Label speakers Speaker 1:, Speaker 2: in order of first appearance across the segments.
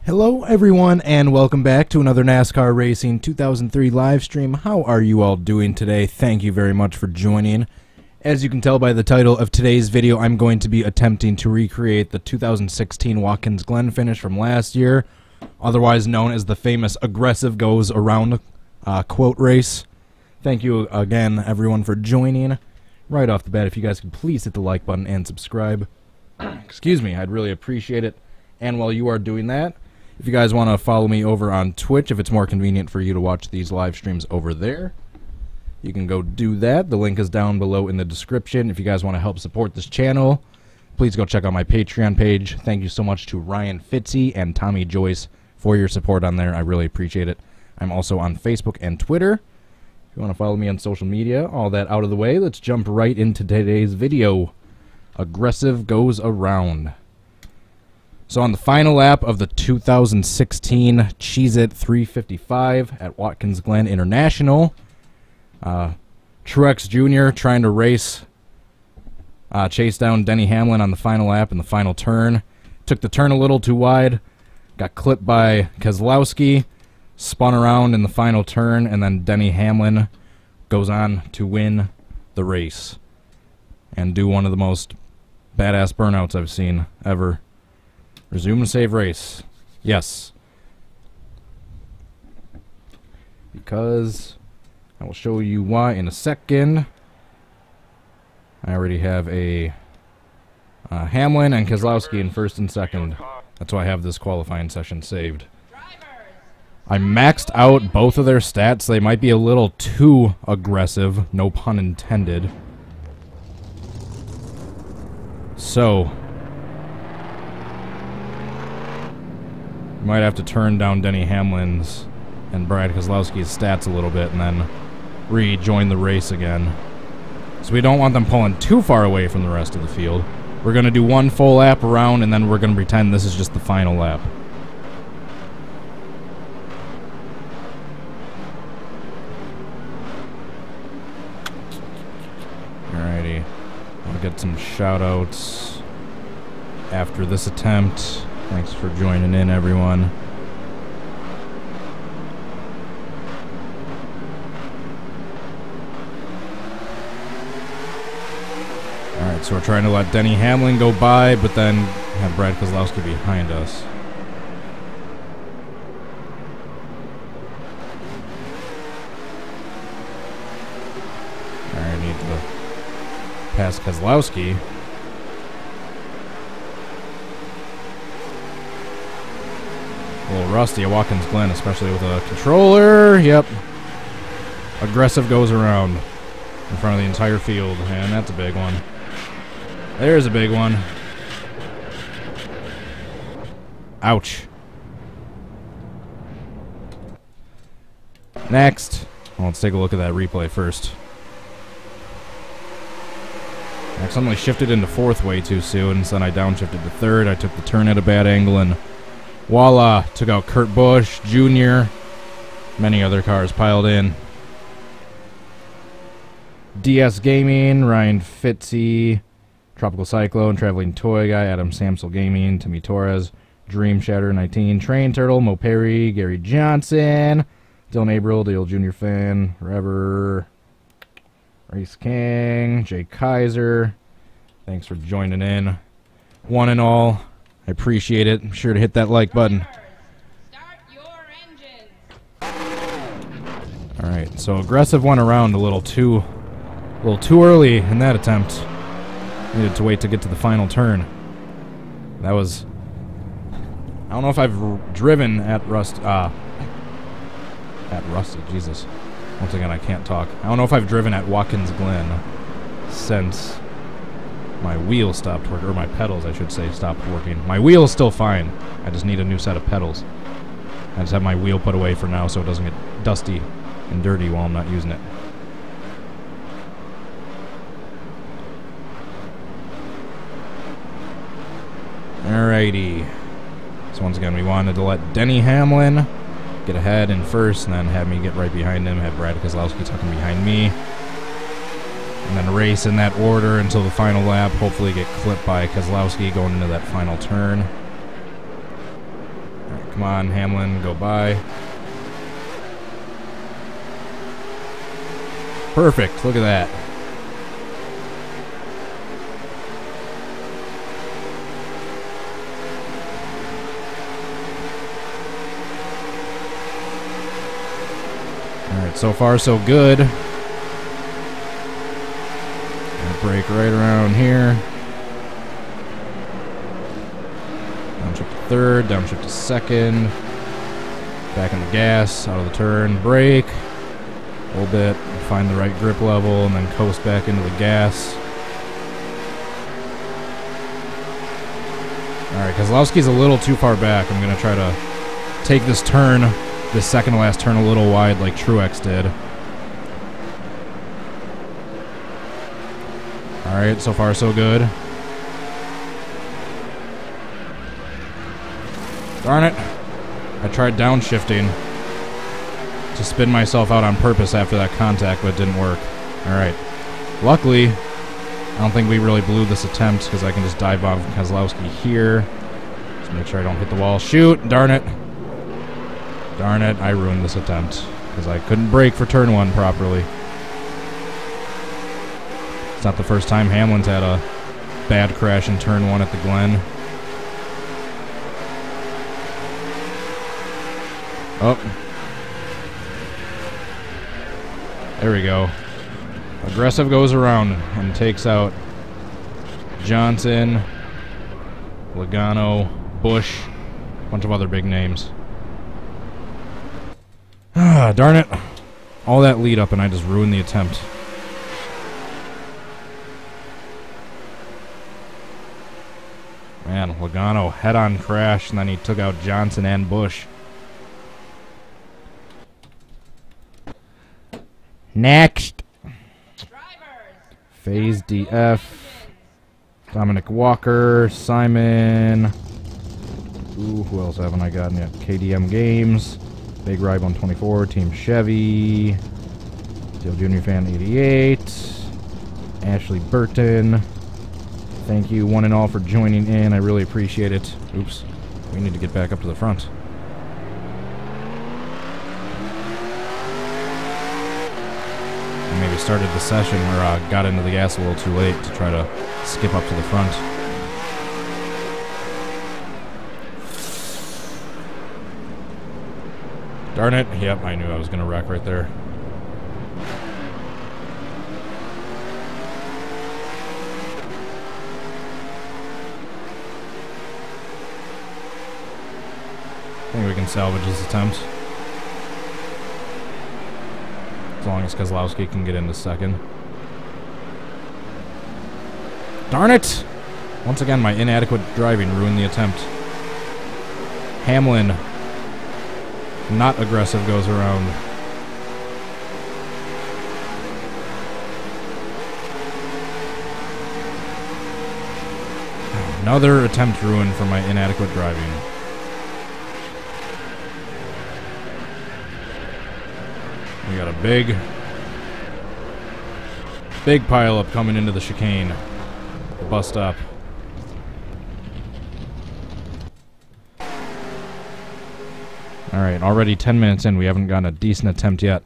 Speaker 1: Hello everyone and welcome back to another NASCAR Racing 2003 live stream. How are you all doing today? Thank you very much for joining. As you can tell by the title of today's video, I'm going to be attempting to recreate the 2016 Watkins Glen finish from last year, otherwise known as the famous aggressive goes around quote race. Thank you again everyone for joining. Right off the bat, if you guys could please hit the like button and subscribe. Excuse me, I'd really appreciate it. And while you are doing that, if you guys want to follow me over on Twitch, if it's more convenient for you to watch these live streams over there, you can go do that. The link is down below in the description. If you guys want to help support this channel, please go check out my Patreon page. Thank you so much to Ryan Fitzy and Tommy Joyce for your support on there. I really appreciate it. I'm also on Facebook and Twitter. If you want to follow me on social media, all that out of the way, let's jump right into today's video. Aggressive goes around. So on the final lap of the 2016 Cheez-It 355 at Watkins Glen International, Truex Jr. trying to chase down Denny Hamlin on the final lap in the final turn. Took the turn a little too wide, got clipped by Keselowski, spun around in the final turn, and then Denny Hamlin goes on to win the race and do one of the most badass burnouts I've seen ever. Resume and save race. Yes. Because I will show you why in a second. I already have a Hamlin and Keselowski in first and second. That's why I have this qualifying session saved. I maxed out both of their stats. They might be a little too aggressive, no pun intended. So might have to turn down Denny Hamlin's and Brad Keselowski's stats a little bit and then rejoin the race again. So we don't want them pulling too far away from the rest of the field. We're going to do one full lap around and then we're going to pretend this is just the final lap. Alrighty. I'll get some shout outs after this attempt. Thanks for joining in, everyone. Alright, so we're trying to let Denny Hamlin go by, but then have Brad Keselowski behind us. Alright, I need to pass Keselowski. A little rusty at Watkins Glen, especially with a controller. Yep. Aggressive goes around in front of the entire field, and that's a big one. There's a big one. Ouch. Next. Well, let's take a look at that replay first. I suddenly shifted into fourth way too soon, so then I downshifted to third. I took the turn at a bad angle, and voila, took out Kurt Busch Jr. Many other cars piled in. DS Gaming, Ryan Fitzy, Tropical Cyclone, Traveling Toy Guy, Adam Samsel Gaming, Timmy Torres, Dream Shatter 19, Train Turtle, Mo Perry, Gary Johnson, Dylan Averill, Dale Jr. Fan, Forever, Race King, Jay Kaiser. Thanks for joining in. One and all, I appreciate it. Be sure to hit that like button.
Speaker 2: Start your engine.
Speaker 1: Alright, so aggressive went around a little too early in that attempt. Needed to wait to get to the final turn. That was, I don't know if I've driven at Rusty, Jesus. Once again, I can't talk. I don't know if I've driven at Watkins Glen since my wheel stopped working, or my pedals, I should say, stopped working. My wheel is still fine. I just need a new set of pedals. I just have my wheel put away for now so it doesn't get dusty and dirty while I'm not using it. Alrighty. So once again, we wanted to let Denny Hamlin get ahead in first and then have me get right behind him, have Brad Keselowski tucking behind me. And then race in that order until the final lap. Hopefully get clipped by Keselowski going into that final turn. Come on, Hamlin, go by. Perfect, look at that. Alright, so far so good. Gonna brake right around here. Downshift to third, downshift to second. Back on the gas, out of the turn, brake. Hold it, find the right grip level, and then coast back into the gas. Alright, Kozlowski's a little too far back. I'm going to try to take this turn, this second to last turn, a little wide like Truex did. Alright, so far so good. Darn it. I tried downshifting to spin myself out on purpose after that contact, but it didn't work. Alright. Luckily, I don't think we really blew this attempt because I can just dive off Kozlowski here. Just make sure I don't hit the wall. Shoot! Darn it. Darn it, I ruined this attempt because I couldn't brake for turn one properly. It's not the first time Hamlin's had a bad crash in turn one at the Glen. Oh. There we go. Aggressive goes around and takes out Johnson, Logano, Bush, a bunch of other big names. Ah, darn it. All that lead up and I just ruined the attempt. Man, Logano head-on crash and then he took out Johnson and Bush. Next. Phase DF. Dominic Walker. Simon. Ooh, who else haven't I gotten yet? KDM Games. Big Ride 124. Team Chevy. Steel Junior Fan 88. Ashley Burton. Thank you one and all for joining in. I really appreciate it. Oops. We need to get back up to the front. Maybe started the session or got into the gas a little too late to try to skip up to the front. Darn it. Yep, I knew I was going to wreck right there. I think we can salvage this attempt. As long as Kozlowski can get into second. Darn it! Once again, my inadequate driving ruined the attempt. Hamlin, not aggressive, goes around. Another attempt ruined for my inadequate driving. We got a big pile up coming into the chicane. The bus stop. Alright, already 10 minutes in, we haven't gotten a decent attempt yet.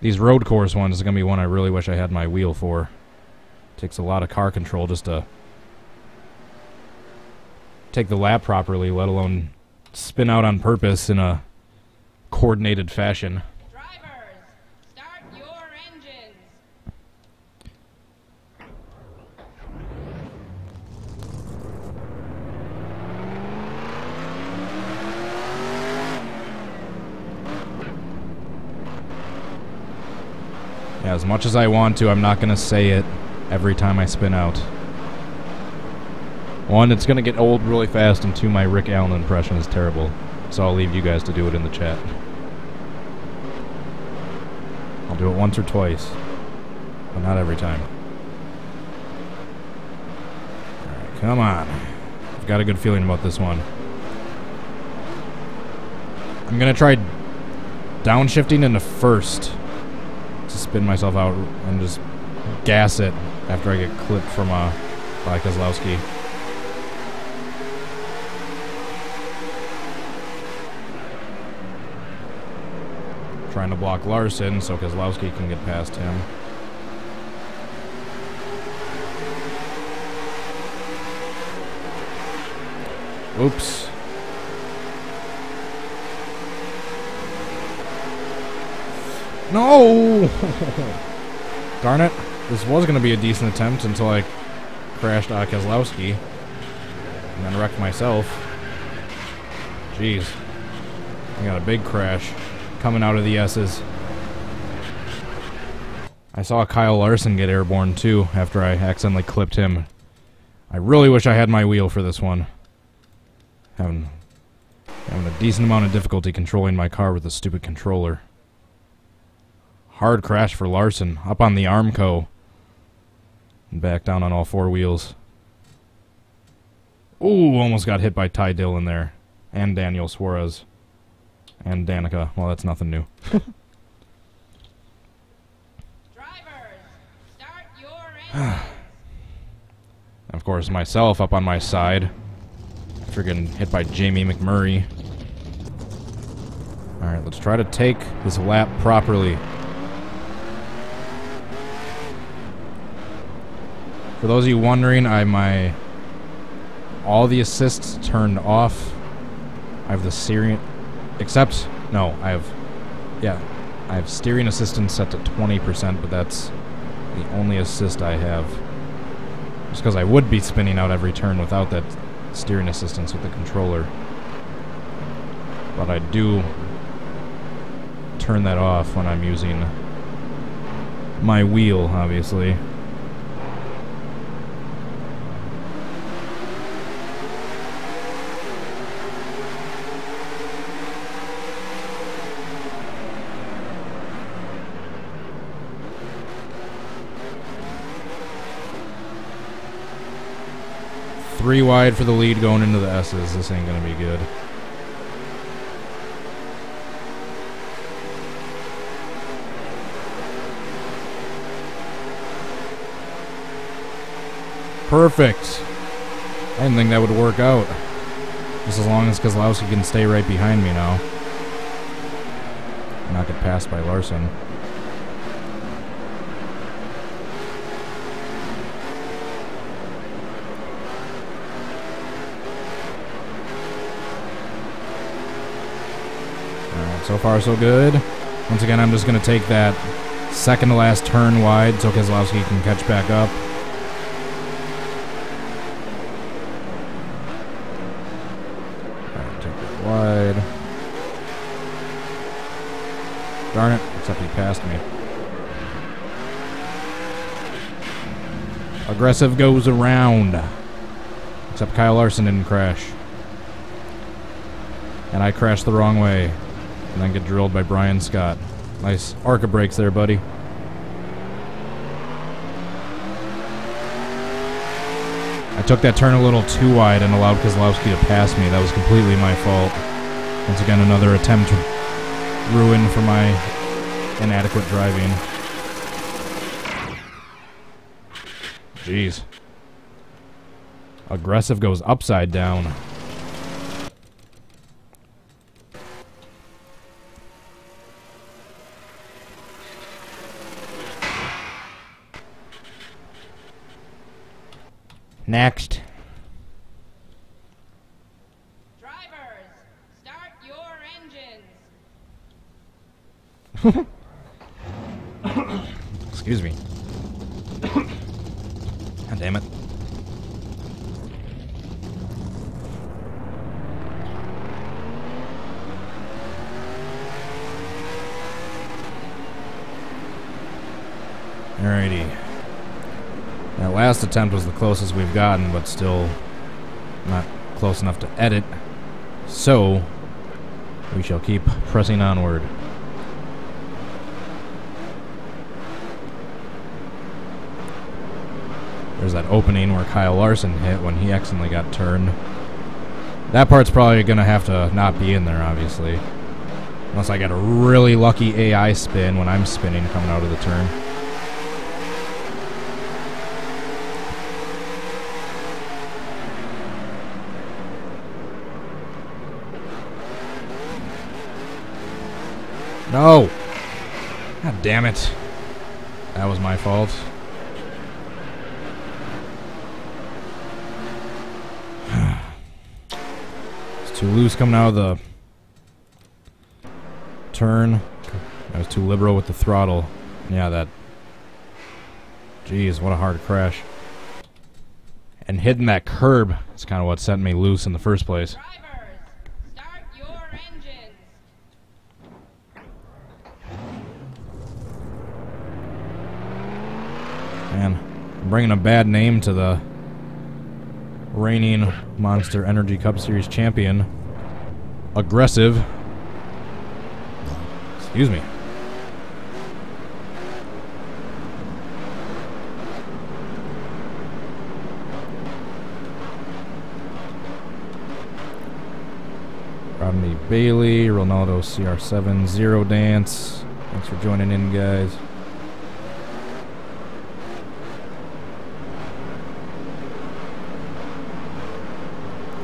Speaker 1: These road course ones is going to be one I really wish I had my wheel for. Takes a lot of car control just to take the lap properly, let alone spin out on purpose in a coordinated fashion.
Speaker 2: Drivers, start your engines.
Speaker 1: Yeah, as much as I want to, I'm not going to say it every time I spin out. One, it's going to get old really fast, and two, my Rick Allen impression is terrible. So I'll leave you guys to do it in the chat. I'll do it once or twice, but not every time. Alright, come on. I've got a good feeling about this one. I'm going to try downshifting into first to spin myself out and just gas it after I get clipped from by Kozlowski. Trying to block Larson so Keselowski can get past him. Oops. No! Darn it. This was going to be a decent attempt until I crashed Keselowski. And then wrecked myself. Jeez. I got a big crash coming out of the S's. I saw Kyle Larson get airborne too after I accidentally clipped him. I really wish I had my wheel for this one. Having a decent amount of difficulty controlling my car with a stupid controller. Hard crash for Larson, up on the Armco. And back down on all four wheels. Ooh, almost got hit by Ty Dillon there. And Daniel Suarez. And Danica. Well, that's nothing new.
Speaker 2: Drivers, start your engines.
Speaker 1: Of course, myself up on my side. After getting hit by Jamie McMurray. Alright, let's try to take this lap properly. For those of you wondering, all the assists turned off. I have the steering, except, no, I have steering assistance set to 20%, but that's the only assist I have. Just because I would be spinning out every turn without that steering assistance with the controller. But I do turn that off when I'm using my wheel, obviously. Three wide for the lead going into the S's. This ain't gonna be good. Perfect. I didn't think that would work out. Just as long as Keselowski can stay right behind me now. Not get passed by Larson. So far, so good. Once again, I'm just going to take that second to last turn wide so Keselowski can catch back up. Alright, take that wide. Darn it, except he passed me. Aggressive goes around. Except Kyle Larson didn't crash. And I crashed the wrong way. And then get drilled by Brian Scott. Nice ARCA brakes there, buddy. I took that turn a little too wide and allowed Keselowski to pass me. That was completely my fault. Once again, another attempt ruined for my inadequate driving. Jeez. Aggressive goes upside down. Next.
Speaker 2: Drivers, start your engines.
Speaker 1: Excuse me. God damn it. Alrighty. That last attempt was the closest we've gotten, but still not close enough to edit. So, we shall keep pressing onward. There's that opening where Kyle Larson hit when he accidentally got turned. That part's probably going to have to not be in there, obviously. Unless I get a really lucky AI spin when I'm spinning coming out of the turn. No! damn it. That was my fault. It's too loose coming out of the turn. I was too liberal with the throttle. Yeah, that... Jeez, what a hard crash. And hitting that curb is kind of what set me loose in the first place.
Speaker 2: Drivers, start your engines.
Speaker 1: Man, I'm bringing a bad name to the reigning Monster Energy Cup Series champion. Aggressive. Excuse me. Rodney Bailey, Ronaldo CR7, Zero Dance. Thanks for joining in, guys.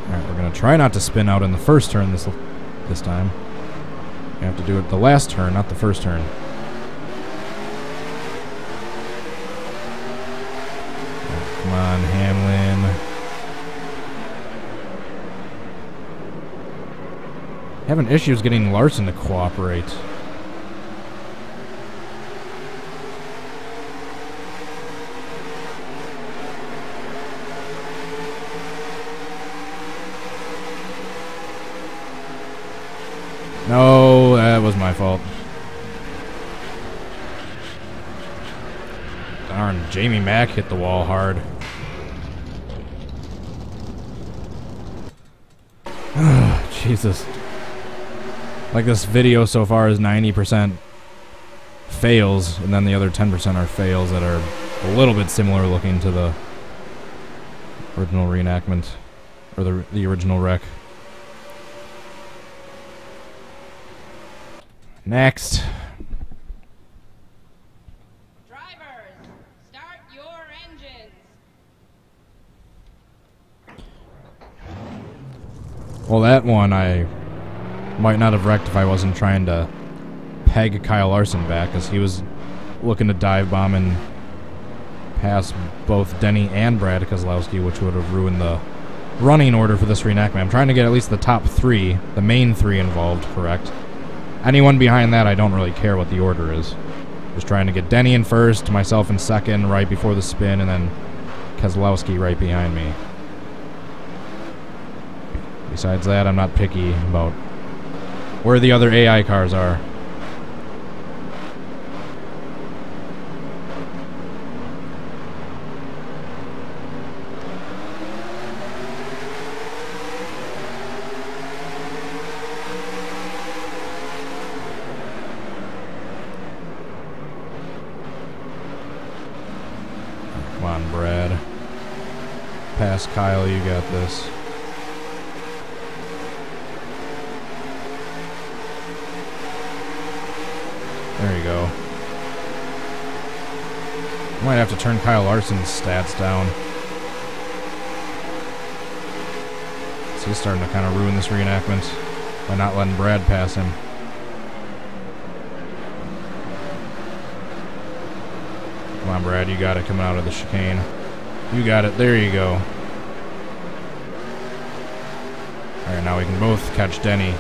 Speaker 1: Alright, we're going to try not to spin out in the first turn this time. You have to do it the last turn, not the first turn. Oh, come on, Hamlin. Having issues getting Larson to cooperate. No, that was my fault. Darn, Jamie Mack hit the wall hard. Jesus. Like, this video so far is 90% fails, and then the other 10% are fails that are a little bit similar looking to the original reenactment, or the original wreck. Next.
Speaker 2: Drivers, start your engines.
Speaker 1: Well, that one I might not have wrecked if I wasn't trying to peg Kyle Larson back, because he was looking to dive bomb and pass both Denny and Brad Keselowski, which would have ruined the running order for this reenactment. I'm trying to get at least the top three, the main three involved, correct. Anyone behind that, I don't really care what the order is. Just trying to get Denny in first, myself in second, right before the spin, and then Keselowski right behind me. Besides that, I'm not picky about where the other AI cars are. Come on, Brad. Pass Kyle, you got this. There you go. Might have to turn Kyle Larson's stats down. So he's starting to kind of ruin this reenactment by not letting Brad pass him. Come on, Brad, you got it coming out of the chicane. You got it. There you go. Alright, now we can both catch Denny.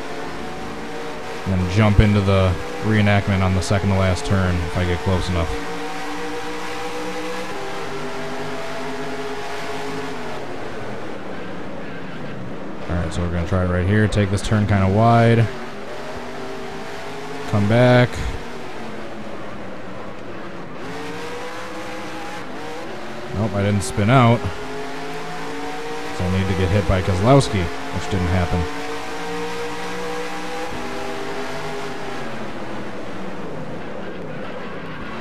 Speaker 1: And then jump into the reenactment on the second to last turn if I get close enough. Alright, so we're going to try it right here. Take this turn kind of wide. Come back. Nope, I didn't spin out. So I need to get hit by Keselowski, which didn't happen.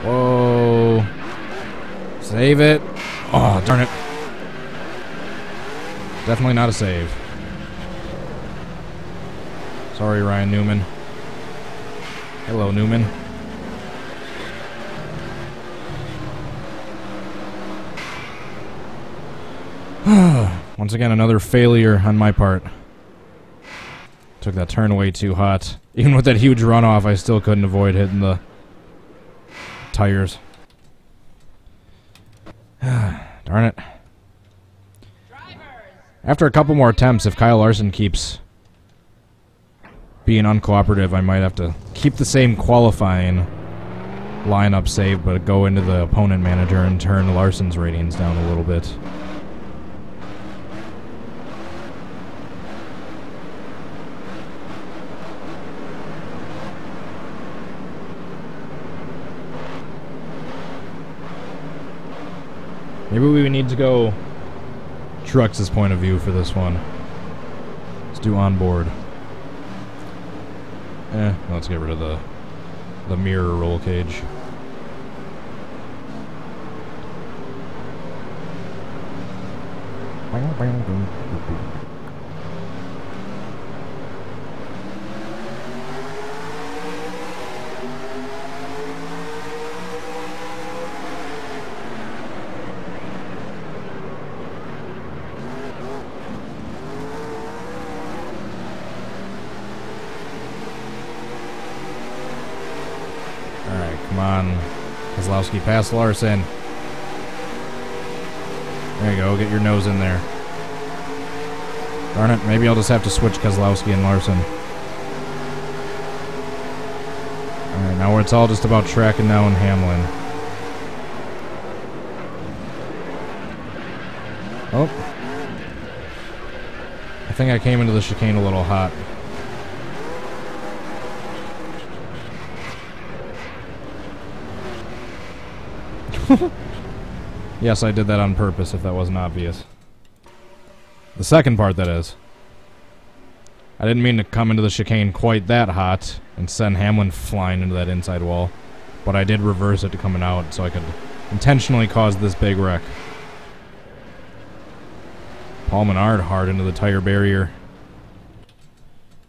Speaker 1: Whoa. Save it. Oh, darn it. Definitely not a save. Sorry, Ryan Newman. Hello, Newman. Once again, another failure on my part. Took that turn way too hot. Even with that huge runoff, I still couldn't avoid hitting the tires. Darn it. After a couple more attempts, if Kyle Larson keeps being uncooperative, I might have to keep the same qualifying lineup saved, but go into the opponent manager and turn Larson's ratings down a little bit. Maybe we need to go Trux's point of view for this one. Let's do onboard. Let's get rid of the mirror roll cage. Come on, Kozlowski, pass Larson. There you go, get your nose in there. Darn it, maybe I'll just have to switch Kozlowski and Larson. Alright, now it's all just about tracking down Hamlin. Oh. I think I came into the chicane a little hot. Yes, I did that on purpose, if that wasn't obvious. The second part, that is. I didn't mean to come into the chicane quite that hot and send Hamlin flying into that inside wall, but I did reverse it to coming out so I could intentionally cause this big wreck. Paul Menard hard into the tire barrier.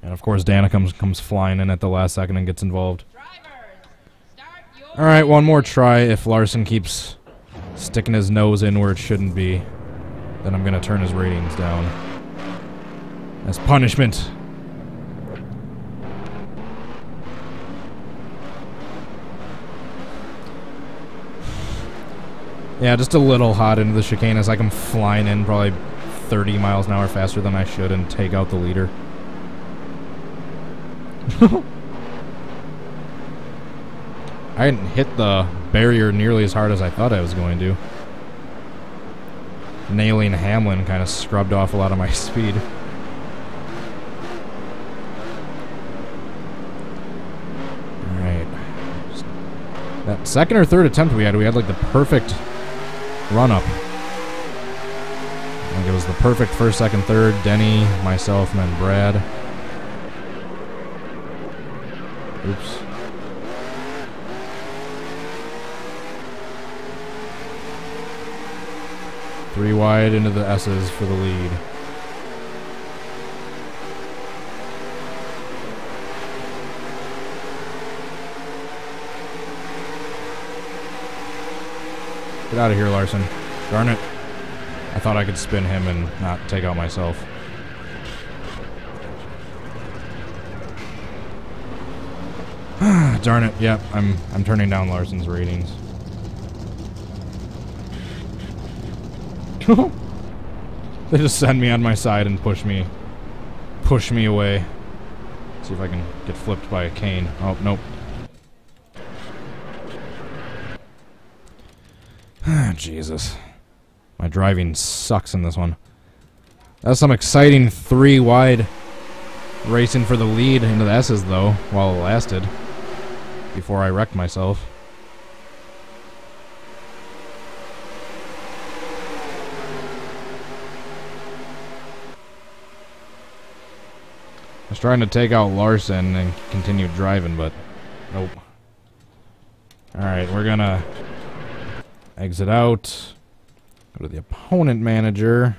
Speaker 1: And of course Danica comes flying in at the last second and gets involved. Alright, one more try. If Larson keeps sticking his nose in where it shouldn't be, then I'm gonna turn his ratings down. As punishment. Yeah, just a little hot into the chicane as I come flying in probably 30 miles an hour faster than I should and take out the leader. I didn't hit the barrier nearly as hard as I thought I was going to. Nailing Hamlin kind of scrubbed off a lot of my speed. Alright. That second or third attempt we had like the perfect run-up. I think it was the perfect first, second, third. Denny, myself, and then Brad. Oops. Three wide into the S's for the lead. Get out of here, Larson. Darn it. I thought I could spin him and not take out myself. Darn it. Yep, I'm turning down Larson's ratings. They just send me on my side and push me away. See if I can get flipped by a cane. Oh, nope. Jesus. My driving sucks in this one. That's some exciting three wide racing for the lead into the S's, though, while it lasted. Before I wrecked myself. I was trying to take out Larson and continue driving, but nope. Alright, we're gonna exit out. Go to the opponent manager.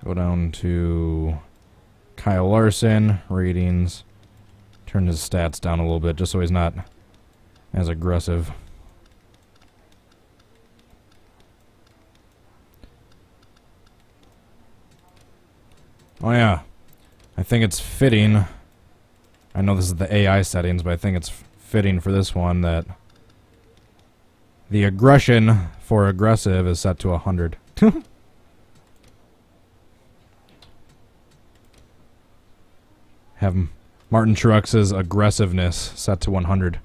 Speaker 1: Go down to Kyle Larson, ratings. Turn his stats down a little bit just so he's not as aggressive. Oh yeah, I think it's fitting. I know this is the AI settings, but I think it's fitting for this one that the aggression for aggressive is set to 100. Have Martin Truex's aggressiveness set to 100.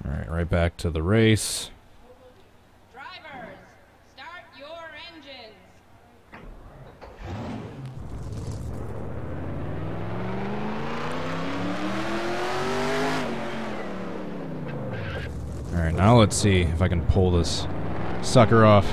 Speaker 1: Alright, right back to the race.
Speaker 2: Drivers, start your engines.
Speaker 1: Alright, now let's see if I can pull this sucker off.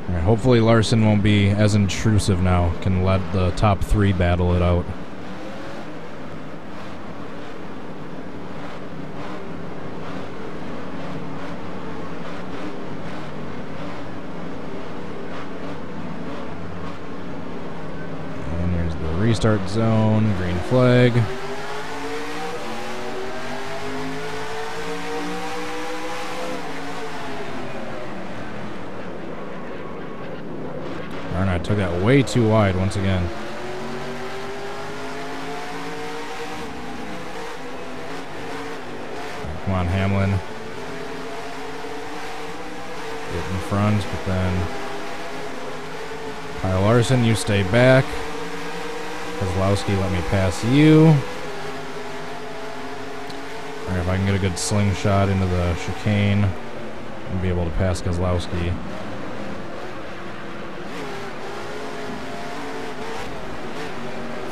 Speaker 1: Alright, hopefully Larson won't be as intrusive now. Can let the top three battle it out. Restart zone, green flag. Darn, I took that way too wide once again. Come on, Hamlin. Get in front, but then Kyle Larson, you stay back. Kozlowski, let me pass you. Alright, if I can get a good slingshot into the chicane, I'll be able to pass Kozlowski.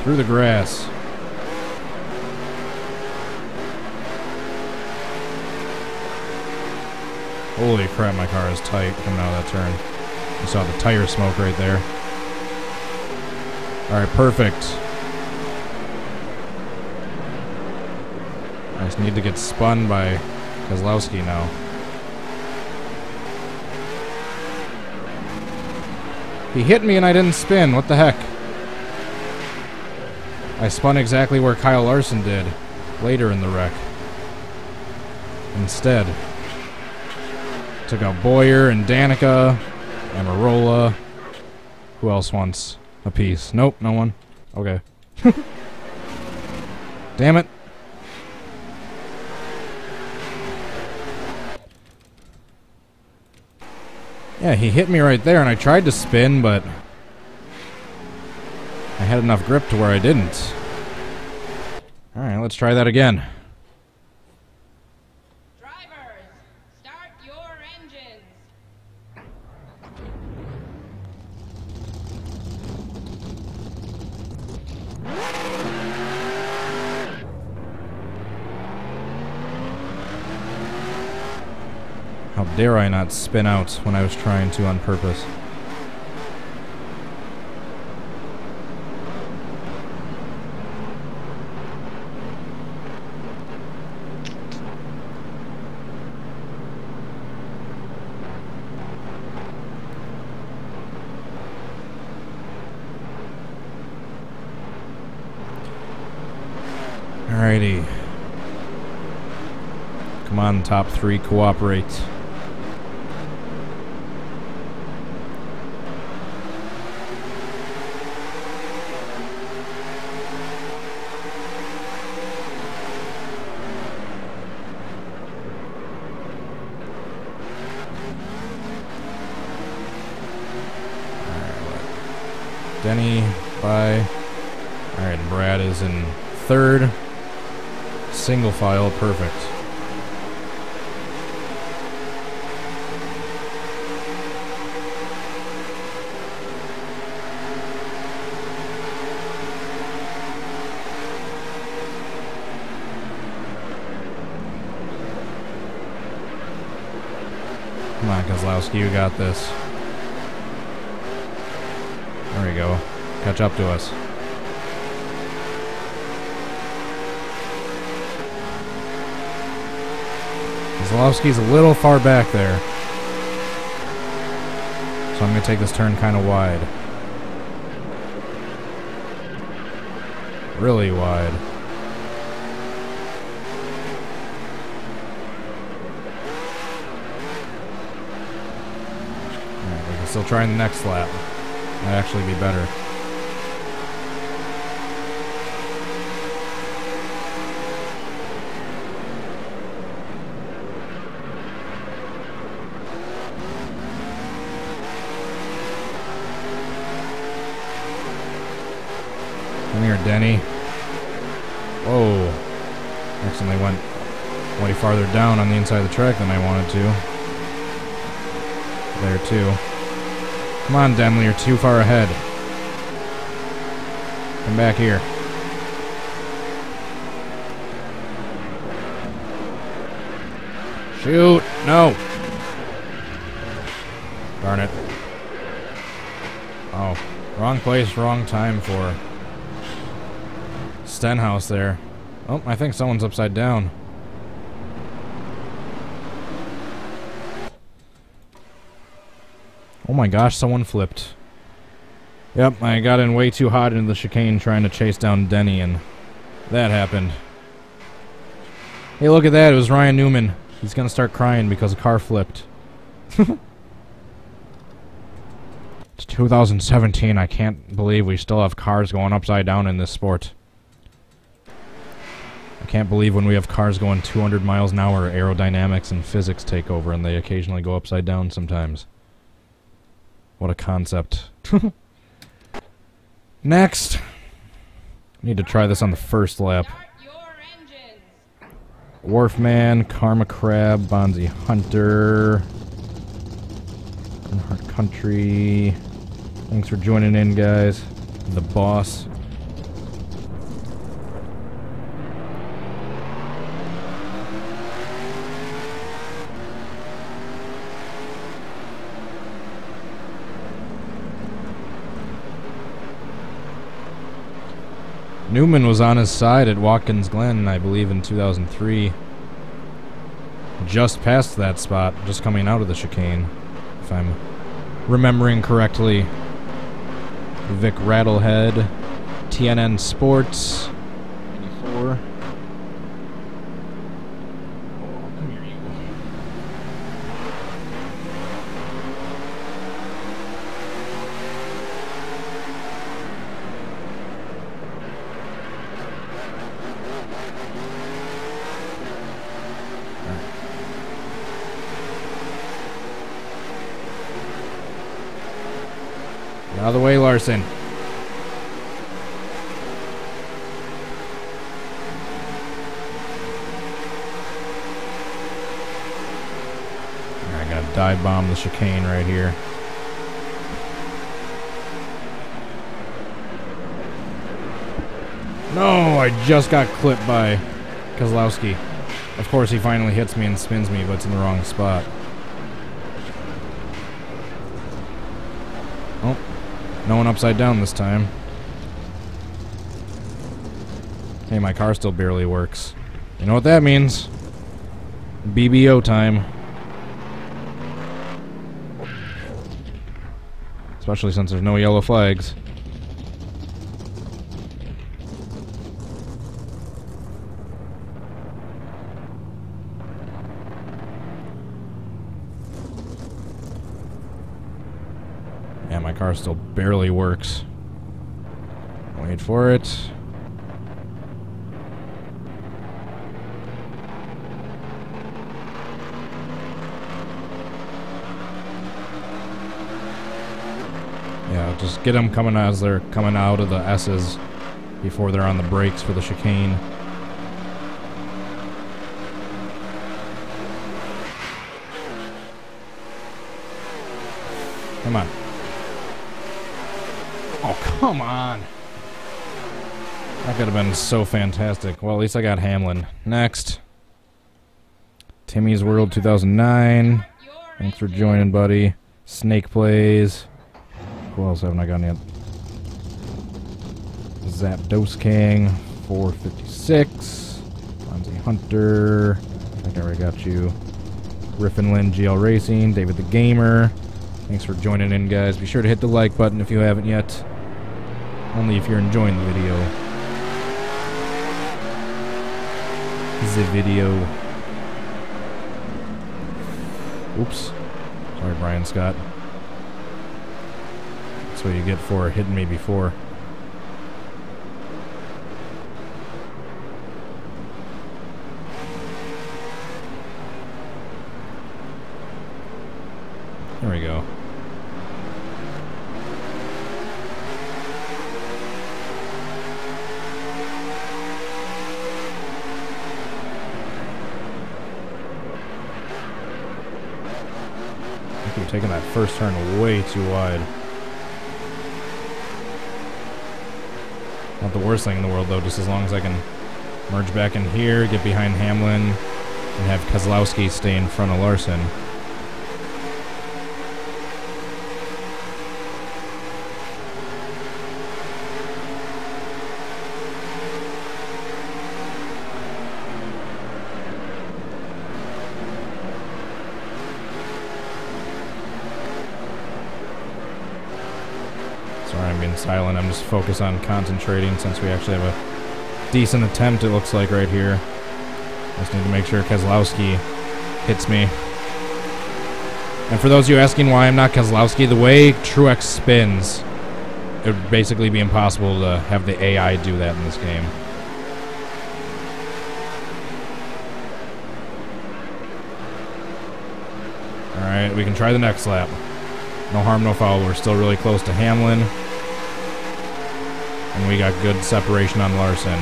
Speaker 1: Through the grass. Holy crap, my car is tight coming out of that turn. You saw the tire smoke right there. Alright, perfect. I just need to get spun by Kozlowski now. He hit me and I didn't spin. What the heck? I spun exactly where Kyle Larson did later in the wreck. Instead. Took out Boyer and Danica, Amarola. Who else wants a piece? Nope, no one. Okay. Damn it. Yeah, he hit me right there, and I tried to spin, but I had enough grip to where I didn't. Alright, let's try that again.
Speaker 2: Drivers, start your engines.
Speaker 1: How dare I not spin out when I was trying to on purpose. Alrighty. Come on, top three, cooperate. Denny, bye. Alright, Brad is in third. Single file, perfect. Come on, Kozlowski, you got this. There we go. Catch up to us. Kozlowski's a little far back there. So I'm going to take this turn kind of wide. Really wide. Alright, we can still try in the next lap. Might actually be better. Come here, Denny. Whoa. Accidentally went way farther down on the inside of the track than I wanted to. There, too. Come on, Denley, you're too far ahead. Come back here. Shoot! No! Darn it. Oh. Wrong place, wrong time for Stenhouse there. Oh, I think someone's upside down. Oh my gosh, someone flipped. Yep, I got in way too hot into the chicane trying to chase down Denny, and that happened. Hey, look at that, it was Ryan Newman. He's gonna start crying because a car flipped. It's 2017, I can't believe we still have cars going upside down in this sport. I can't believe when we have cars going 200 miles an hour, aerodynamics and physics take over and they occasionally go upside down sometimes. What a concept. Next! Need to try this on the first lap. Wharfman, Karma Crab, Bonzi Hunter, Earnhardt Country. Thanks for joining in, guys. The boss. Newman was on his side at Watkins Glen, I believe, in 2003. Just past that spot, just coming out of the chicane, if I'm remembering correctly. Vic Rattlehead, TNN Sports, 84. Come here, you. Out of the way, Larson. I gotta dive bomb the chicane right here. No, I just got clipped by Kozlowski. Of course, he finally hits me and spins me, but it's in the wrong spot. Oh. No one upside down this time. Hey, my car still barely works. You know what that means? BBO time. Especially since there's no yellow flags. Yeah, my car still barely works. Wait for it. Yeah, just get them coming as they're coming out of the S's before they're on the brakes for the chicane. Come on. Oh, come on. That could have been so fantastic. Well, at least I got Hamlin. Next. Timmy's World 2009. Thanks for joining, buddy. Snake Plays. Who else haven't I gotten yet? Zapdos King. 456. Bonzi Hunter. I think I already got you. Griffin Lynn GL Racing. David the Gamer. Thanks for joining in, guys. Be sure to hit the like button if you haven't yet. Only if you're enjoying the video. the video. Oops. Sorry, Brian Scott. That's what you get for hitting me before. There we go. I keep taking that first turn way too wide. Not the worst thing in the world, though, just as long as I can merge back in here, get behind Hamlin, and have Keselowski stay in front of Larson. Sorry, I'm being silent. I'm just focused on concentrating since we actually have a decent attempt, it looks like, right here. I just need to make sure Keselowski hits me. And for those of you asking why I'm not Keselowski, the way Truex spins, it would basically be impossible to have the AI do that in this game. Alright, we can try the next lap. No harm, no foul. We're still really close to Hamlin. And we got good separation on Larson.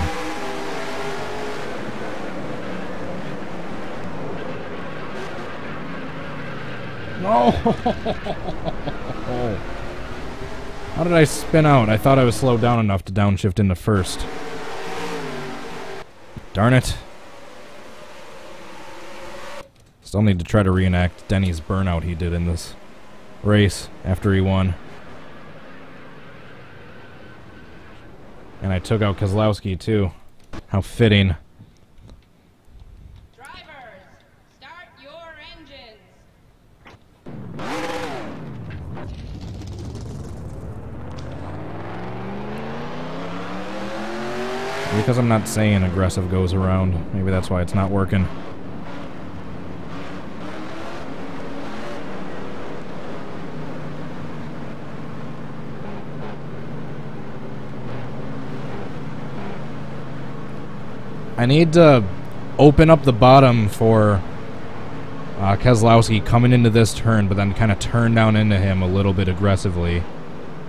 Speaker 1: No! How did I spin out? I thought I was slowed down enough to downshift into first. Darn it. Still need to try to reenact Denny's burnout he did in this race after he won. And I took out Keselowski too. How fitting.
Speaker 2: Drivers, start your engines.
Speaker 1: Because I'm not saying aggressive goes around. Maybe that's why it's not working. I need to open up the bottom for Keselowski coming into this turn, but then kind of turn down into him a little bit aggressively.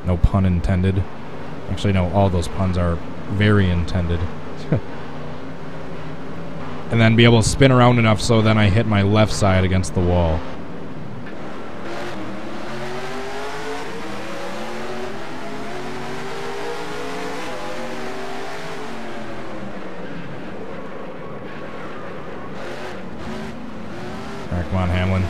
Speaker 1: No pun intended. Actually, no, all those puns are very intended. And then be able to spin around enough so then I hit my left side against the wall. Alright, come on, Hamlin.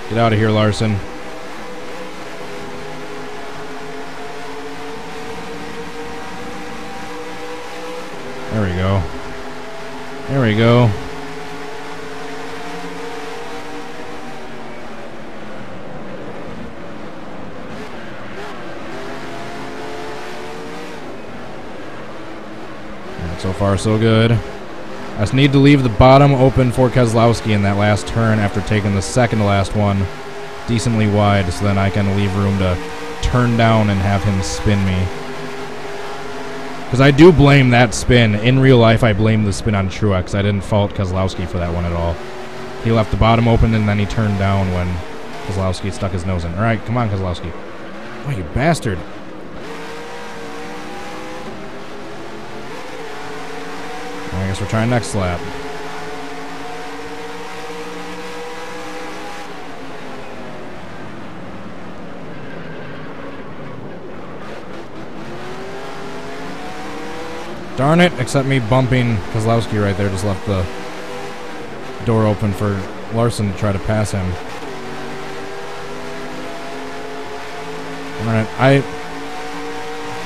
Speaker 1: Get out of here, Larson. There we go. There we go. So far, so good. I just need to leave the bottom open for Keselowski in that last turn after taking the second to last one decently wide, so then I can leave room to turn down and have him spin me. Because I do blame that spin. In real life, I blame the spin on Truex. I didn't fault Keselowski for that one at all. He left the bottom open and then he turned down when Keselowski stuck his nose in. All right, come on, Keselowski. Oh, you bastard. I guess we're trying next lap. Darn it, except me bumping Keselowski right there just left the door open for Larson to try to pass him. Alright,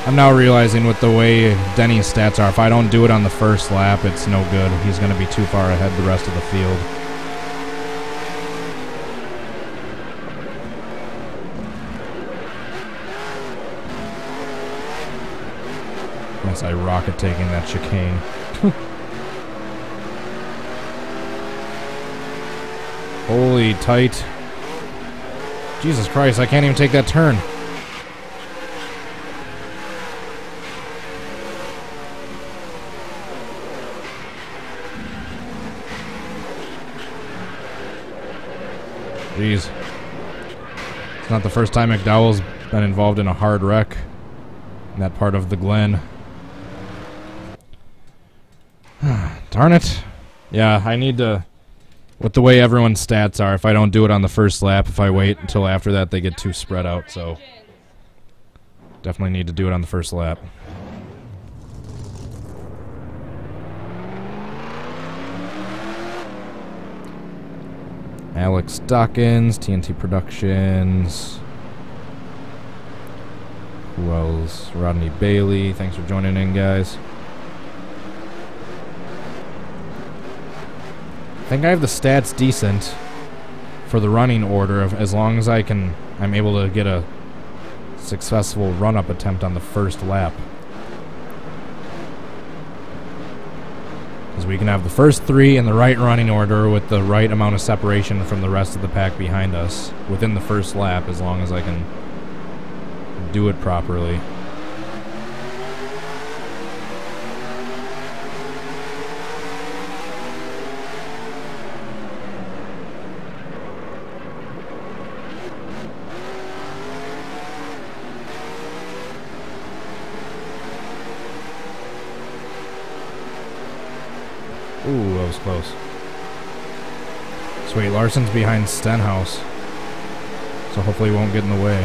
Speaker 1: I'm now realizing with the way Denny's stats are, if I don't do it on the first lap, it's no good. He's going to be too far ahead the rest of the field. since I rocket taking that chicane. Holy tight. Jesus Christ, I can't even take that turn. Jeez. It's not the first time McDowell's been involved in a hard wreck in that part of the Glen. Darn it. Yeah, I need to... With the way everyone's stats are, if I don't do it on the first lap, if I wait until after that, they get too spread out, so... Definitely need to do it on the first lap. Alex Dawkins, TNT Productions. Who else? Rodney Bailey. Thanks for joining in, guys. I think I have the stats decent for the running order of as long as I'm able to get a successful run-up attempt on the first lap. Because we can have the first three in the right running order with the right amount of separation from the rest of the pack behind us within the first lap, as long as I can do it properly. Ooh, that was close. Sweet, Larson's behind Stenhouse, so hopefully he won't get in the way.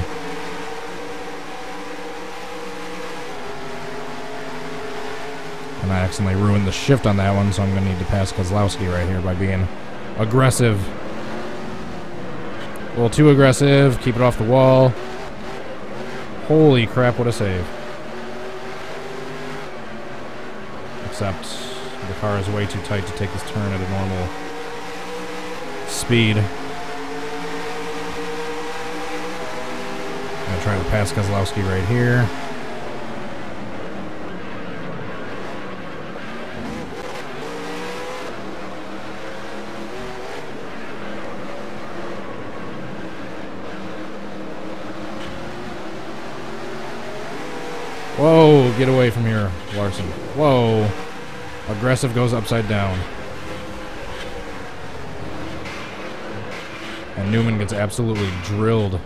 Speaker 1: And I accidentally ruined the shift on that one, so I'm going to need to pass Kozlowski right here by being aggressive. A little too aggressive, keep it off the wall. Holy crap, what a save. Except... the car is way too tight to take this turn at a normal speed. I'm going to try to pass Kozlowski right here. Whoa, get away from here, Larson. Whoa. Aggressive goes upside down. And Newman gets absolutely drilled.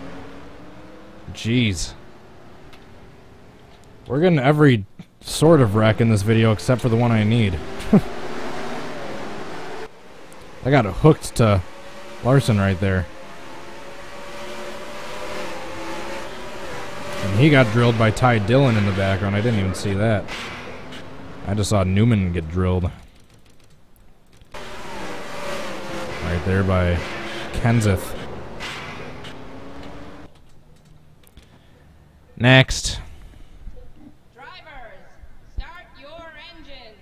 Speaker 1: Jeez. We're getting every sort of wreck in this video except for the one I need. I got hooked to Larson right there. And he got drilled by Ty Dillon in the background. I didn't even see that. I just saw Newman get drilled. Right there by Kenseth. Next.
Speaker 2: Drivers, start your engines.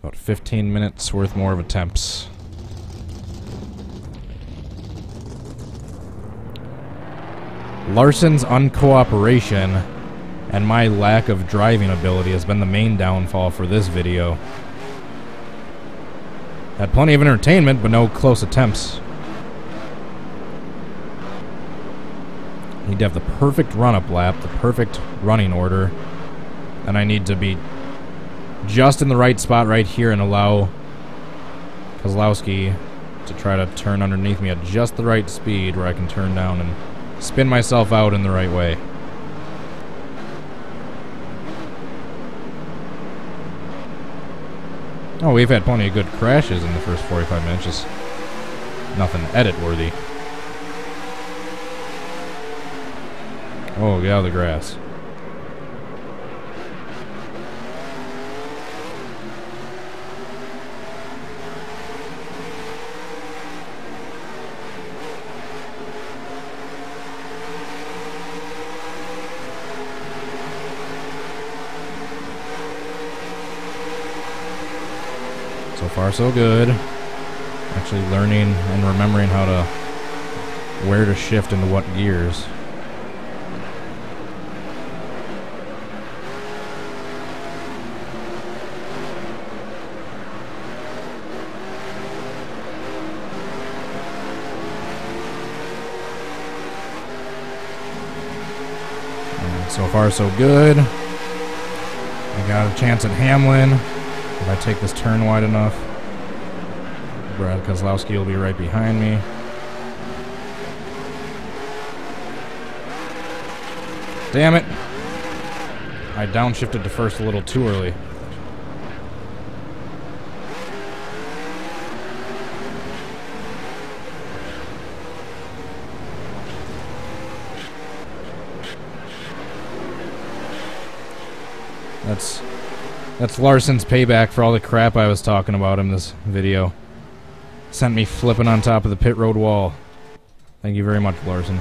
Speaker 1: About 15 minutes worth more of attempts. Larson's uncooperation and my lack of driving ability has been the main downfall for this video. Had plenty of entertainment, but no close attempts. Need to have the perfect run-up lap, the perfect running order, and I need to be just in the right spot right here and allow Kozlowski to try to turn underneath me at just the right speed where I can turn down and spin myself out in the right way. Oh, we've had plenty of good crashes in the first 45 minutes, just nothing edit-worthy. Oh, get out of the grass. So far, so good. Actually learning and remembering how to... where to shift into what gears. far, so good. I got a chance at Hamlin. If I take this turn wide enough, Brad Keselowski will be right behind me. Damn it. I downshifted to first a little too early. That's Larson's payback for all the crap I was talking about in this video. Sent me flipping on top of the pit road wall. Thank you very much, Larson.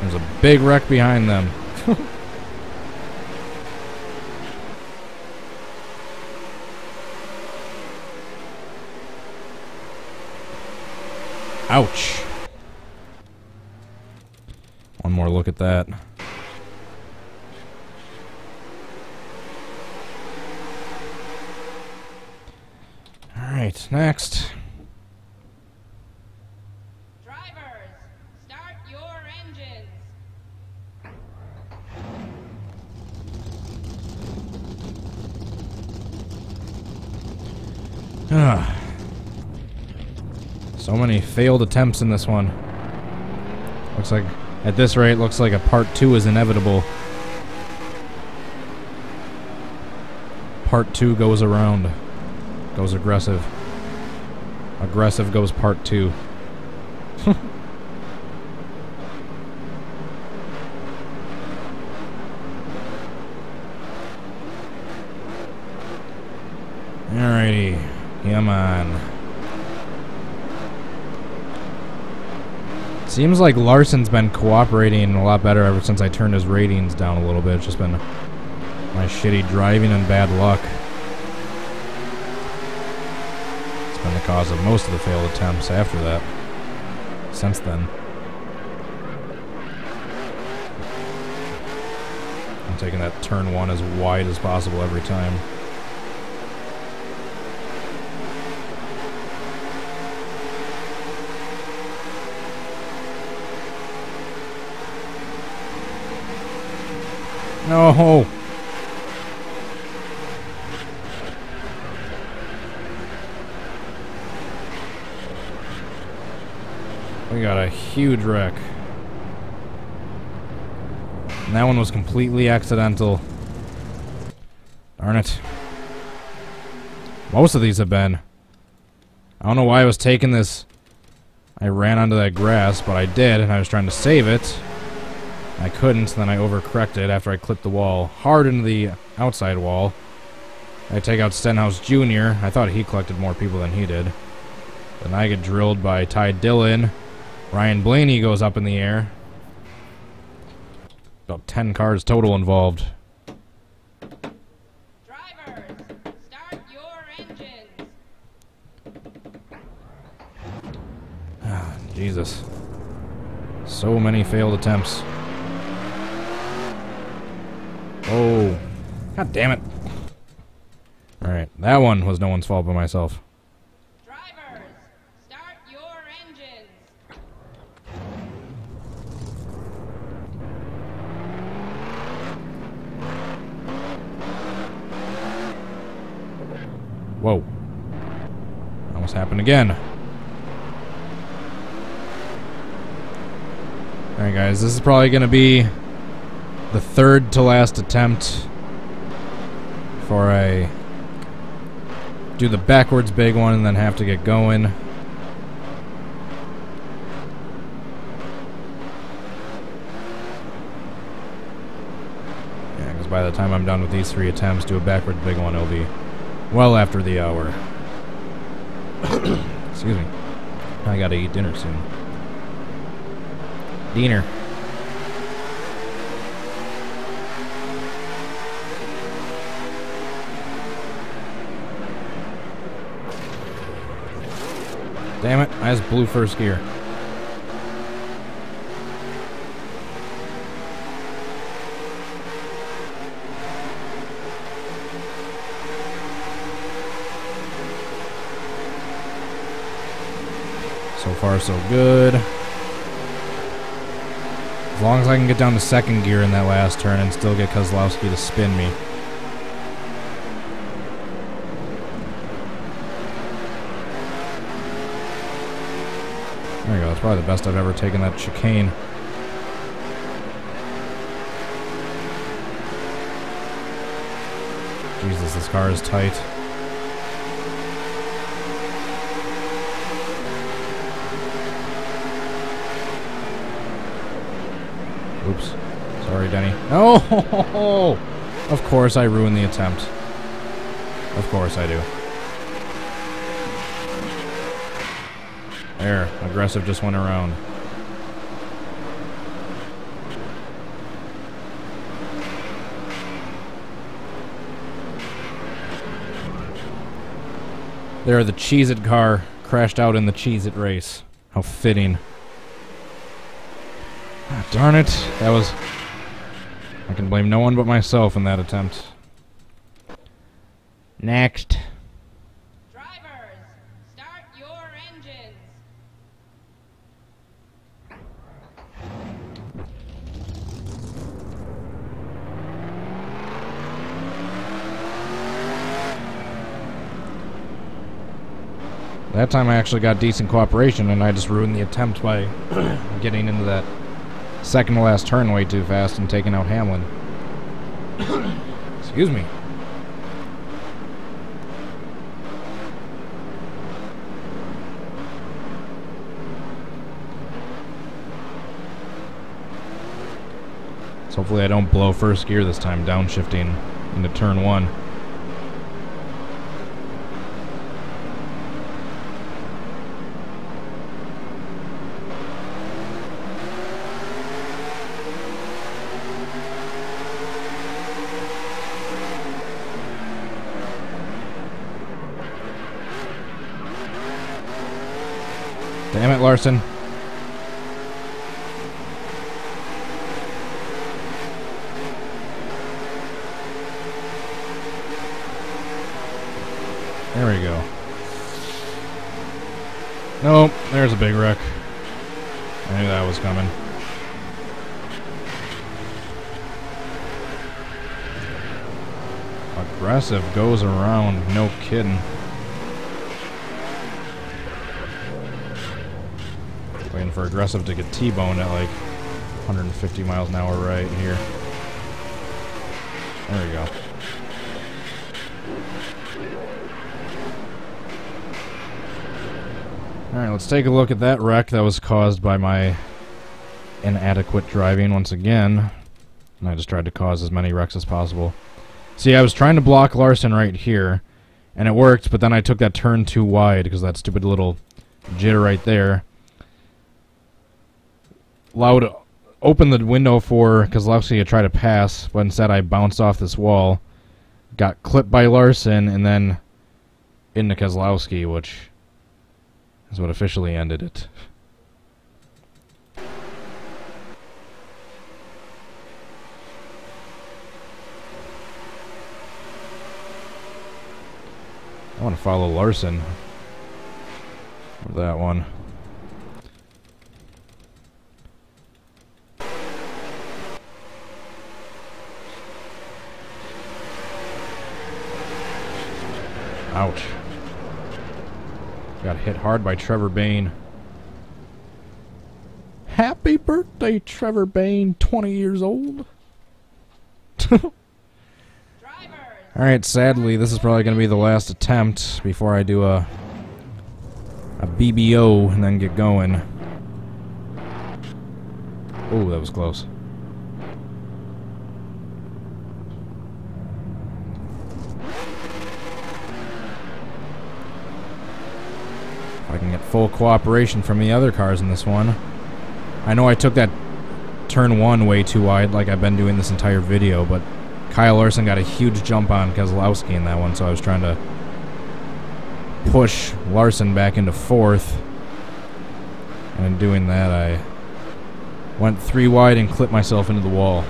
Speaker 1: There's a big wreck behind them. Ouch. One more look at that. Alright, next.
Speaker 2: Drivers, start your engines.
Speaker 1: So many failed attempts in this one. Looks like, at this rate, looks like a part 2 is inevitable. Part 2 goes around. Goes aggressive. Aggressive goes part 2. Alrighty. Come on. Seems like Larson's been cooperating a lot better ever since I turned his ratings down a little bit. It's just been my shitty driving and bad luck. It's been the cause of most of the failed attempts after that. Since then. I'm taking that turn 1 as wide as possible every time. No! We got a huge wreck. And that one was completely accidental. Darn it. Most of these have been. I don't know why I was taking this. I ran onto that grass, but I did, and I was trying to save it. I couldn't, then I overcorrected after I clipped the wall hard into the outside wall. I take out Stenhouse Jr. I thought he collected more people than he did. Then I get drilled by Ty Dillon. Ryan Blaney goes up in the air. About 10 cars total involved.
Speaker 2: Drivers, start your engines.
Speaker 1: Ah, Jesus. So many failed attempts. Oh. God damn it. Alright, that one was no one's fault but myself.
Speaker 2: Drivers, start your engines.
Speaker 1: Whoa. Almost happened again. Alright guys, this is probably going to be the third to last attempt before I do the backwards big one and then have to get going. Yeah, because by the time I'm done with these 3 attempts, do a backwards big one, it'll be well after the hour. Excuse me. I gotta eat dinner soon. Dinner. Damn it, I just blew first gear. So far, so good. As long as I can get down to second gear in that last turn and still get Kozlowski to spin me. There you go. That's probably the best I've ever taken that chicane. Jesus, this car is tight. Oops. Sorry, Denny. No! Of course I ruined the attempt. Of course I do. There. Aggressive just went around. There, the Cheez-It car crashed out in the Cheez-It race. How fitting. Ah, darn it. That was... I can blame no one but myself in that attempt. Next.
Speaker 2: Drivers, start your engines.
Speaker 1: That time I actually got decent cooperation, and I just ruined the attempt by getting into that second to last turn way too fast and taking out Hamlin. Excuse me. So hopefully I don't blow first gear this time, downshifting into turn one. Damn it, Larson. There we go. Nope, there's a big wreck. I knew that was coming. Aggressive goes around, no kidding. Waiting for aggressive to get T-boned at like 150 miles an hour right here. There we go. Alright, let's take a look at that wreck that was caused by my inadequate driving once again. And I just tried to cause as many wrecks as possible. See, I was trying to block Larson right here, and it worked, but then I took that turn too wide because that stupid little jitter right there. Allowed open the window for Kozlowski to try to pass, but instead I bounced off this wall, got clipped by Larson, and then into Kozlowski, which is what officially ended it. I want to follow Larson. Or that one. Ouch. Got hit hard by Trevor Bayne. Happy birthday, Trevor Bayne, 20 years old. Alright, sadly, this is probably going to be the last attempt before I do a BBO and then get going. Oh, that was close. If I can get full cooperation from the other cars in this one. I know I took that turn one way too wide like I've been doing this entire video, but Kyle Larson got a huge jump on Kozlowski in that one, so I was trying to push Larson back into fourth. And in doing that, I went 3 wide and clipped myself into the wall.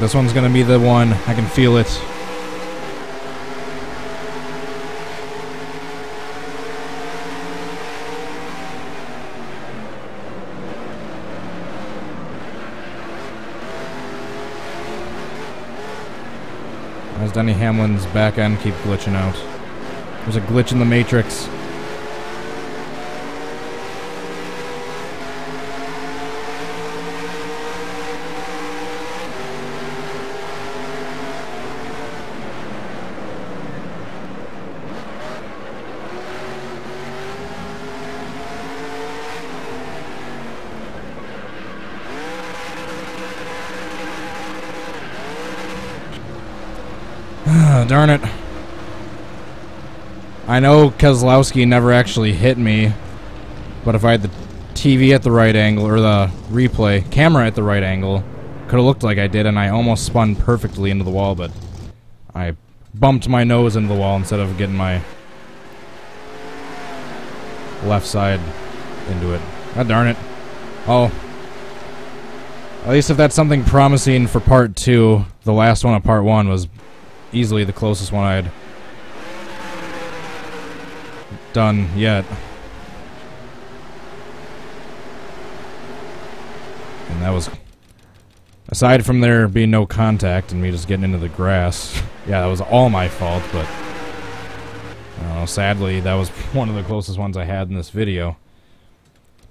Speaker 1: this one's gonna be the one. I can feel it. As Denny Hamlin's back end keep glitching out. There's a glitch in the Matrix. Darn it. I know Kozlowski never actually hit me, but if I had the TV at the right angle, or the replay camera at the right angle, could have looked like I did, and I almost spun perfectly into the wall, but I bumped my nose into the wall instead of getting my left side into it. God darn it. Oh. At least if that's something promising for part 2, the last one of part 1 was easily the closest one I had done yet. And that was, aside from there being no contact and me just getting into the grass, yeah, that was all my fault, but I don't know, sadly that was one of the closest ones I had in this video.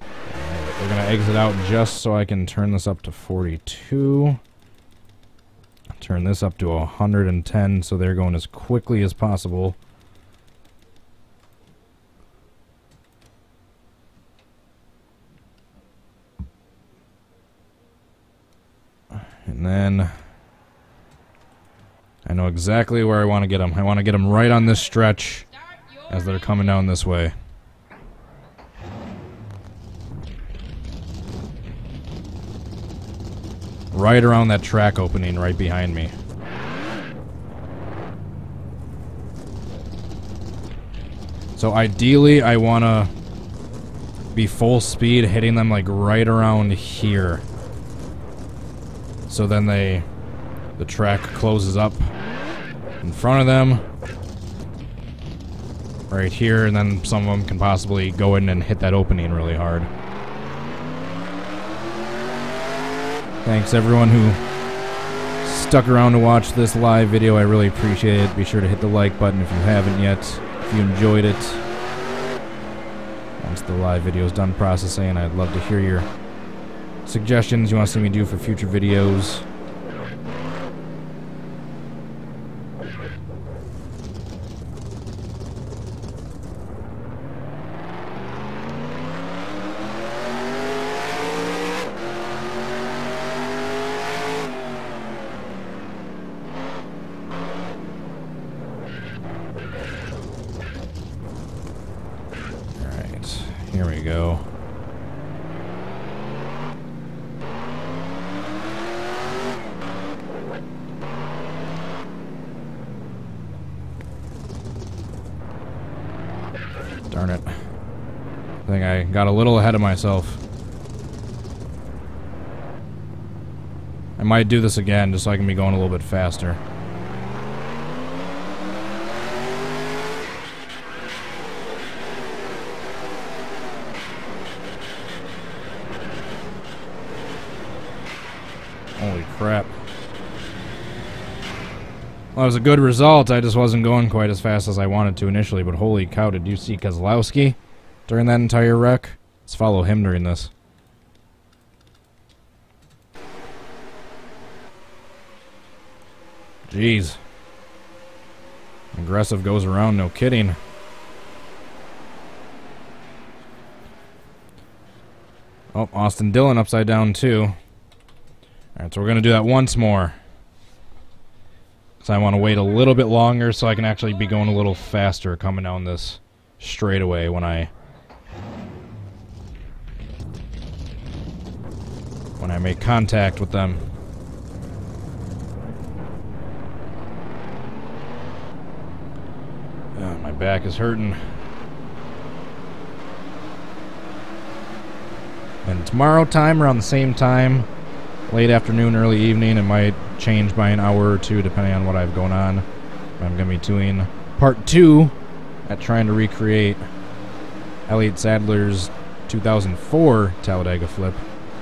Speaker 1: We're gonna exit out just so I can turn this up to 42. Turn this up to 110 so they're going as quickly as possible. And then I know exactly where I want to get them. I want to get them right on this stretch as they're coming down this way. Right around that track opening right behind me. So ideally I want to be full speed hitting them like right around here. So then the track closes up in front of them. Right here, and then some of them can possibly go in and hit that opening really hard. Thanks everyone who stuck around to watch this live video. I really appreciate it. Be sure to hit the like button if you haven't yet. If you enjoyed it. Once the live video is done processing, I'd love to hear your suggestions you want to see me do for future videos. Here we go. Darn it. I think I got a little ahead of myself. I might do this again just so I can be going a little bit faster. Holy crap. Well, it was a good result. I just wasn't going quite as fast as I wanted to initially, but holy cow, did you see Kozlowski during that entire wreck? Let's follow him during this. Jeez. Aggressive goes around, no kidding. Oh, Austin Dillon upside down too. Alright, so we're going to do that once more. So I want to wait a little bit longer so I can actually be going a little faster coming down this straightaway when I make contact with them. Oh, my back is hurting. And tomorrow time around the same time, late afternoon, early evening. It might change by an hour or two depending on what I have going on. I'm going to be doing part 2 at trying to recreate Elliott Sadler's 2004 Talladega flip,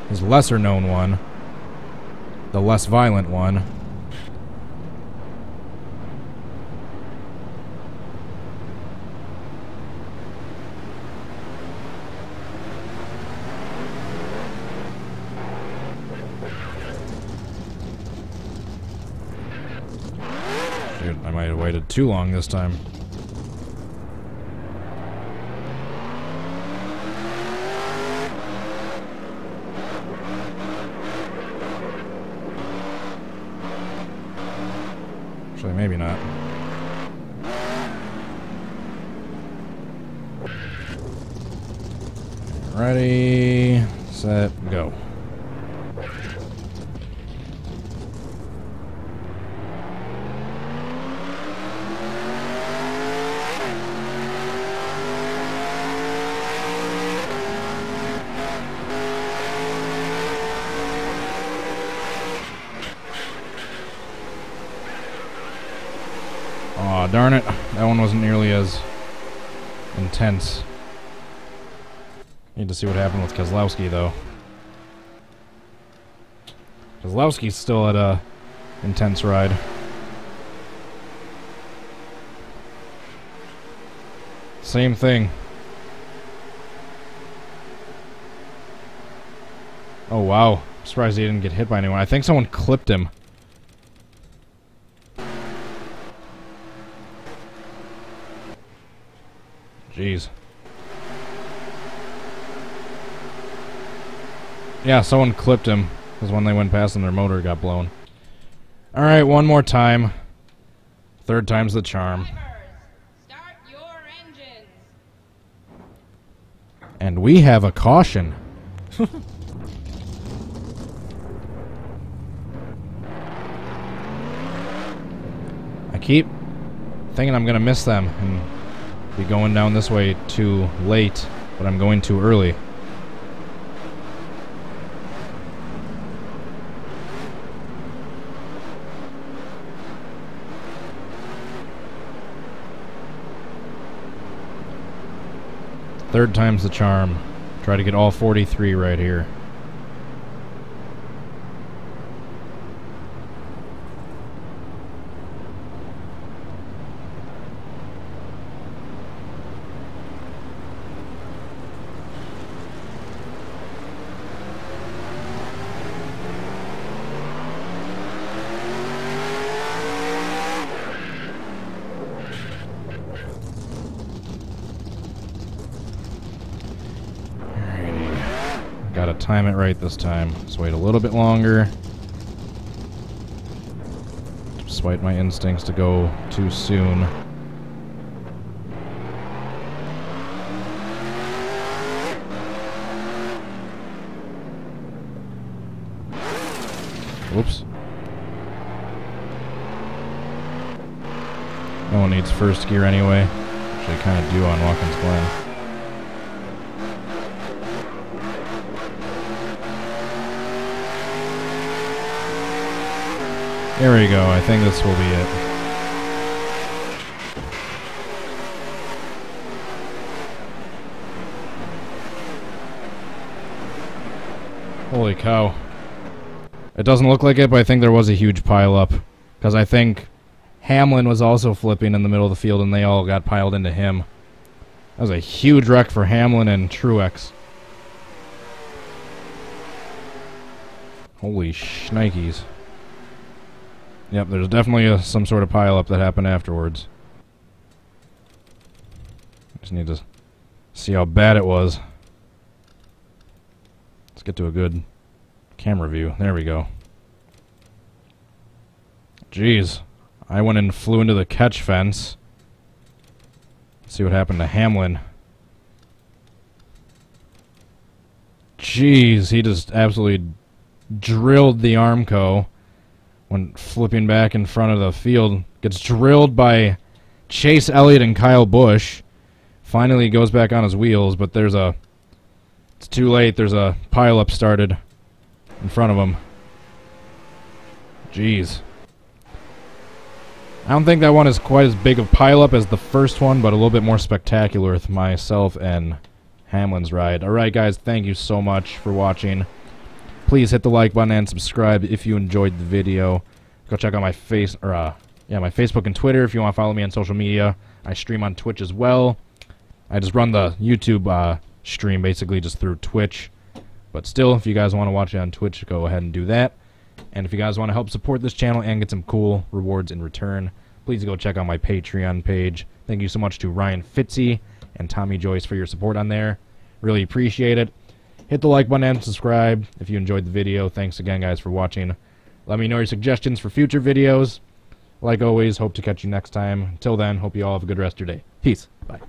Speaker 1: his lesser known one, the less violent one. Shoot, I might have waited too long this time. Actually, maybe not. Ready, set, go. Aw, darn it. That one wasn't nearly as intense. Need to see what happened with Kozlowski, though. Kozlowski's still at a intense ride. Same thing. Oh, wow. I'm surprised he didn't get hit by anyone. I think someone clipped him. Jeez. Yeah, someone clipped him, because when they went past him, their motor got blown. Alright, one more time. Third time's the charm.
Speaker 2: Drivers, start your engines.
Speaker 1: And we have a caution. I keep thinking I'm gonna miss them and be going down this way too late, but I'm going too early. Third time's the charm. Try to get all 43 right here. Gotta time it right this time. Let's wait a little bit longer. Despite my instincts to go too soon. Whoops. No one needs first gear anyway. Actually, I kind of do on Watkins Glen. There we go. I think this will be it. Holy cow. It doesn't look like it, but I think there was a huge pile up. Because I think Hamlin was also flipping in the middle of the field and they all got piled into him. That was a huge wreck for Hamlin and Truex. Holy shnikes. Yep, there's definitely some sort of pile-up that happened afterwards. Just need to see how bad it was. Let's get to a good camera view. There we go. Jeez. I went and flew into the catch fence. Let's see what happened to Hamlin. Jeez, he just absolutely drilled the Armco. Went flipping back in front of the field, gets drilled by Chase Elliott and Kyle Busch. Finally goes back on his wheels, but it's too late. There's a pileup started in front of him. Jeez. I don't think that one is quite as big of pile-up as the first one, but a little bit more spectacular with myself and Hamlin's ride. Alright guys, thank you so much for watching. Please hit the like button and subscribe if you enjoyed the video. Go check out my my Facebook and Twitter if you want to follow me on social media. I stream on Twitch as well. I just run the YouTube stream basically just through Twitch. But still, if you guys want to watch it on Twitch, go ahead and do that. And if you guys want to help support this channel and get some cool rewards in return, please go check out my Patreon page. Thank you so much to Ryan Fitzy and Tommy Joyce for your support on there. Really appreciate it. Hit the like button and subscribe if you enjoyed the video. Thanks again, guys, for watching. Let me know your suggestions for future videos. Like always, hope to catch you next time. Until then, hope you all have a good rest of your day. Peace. Bye.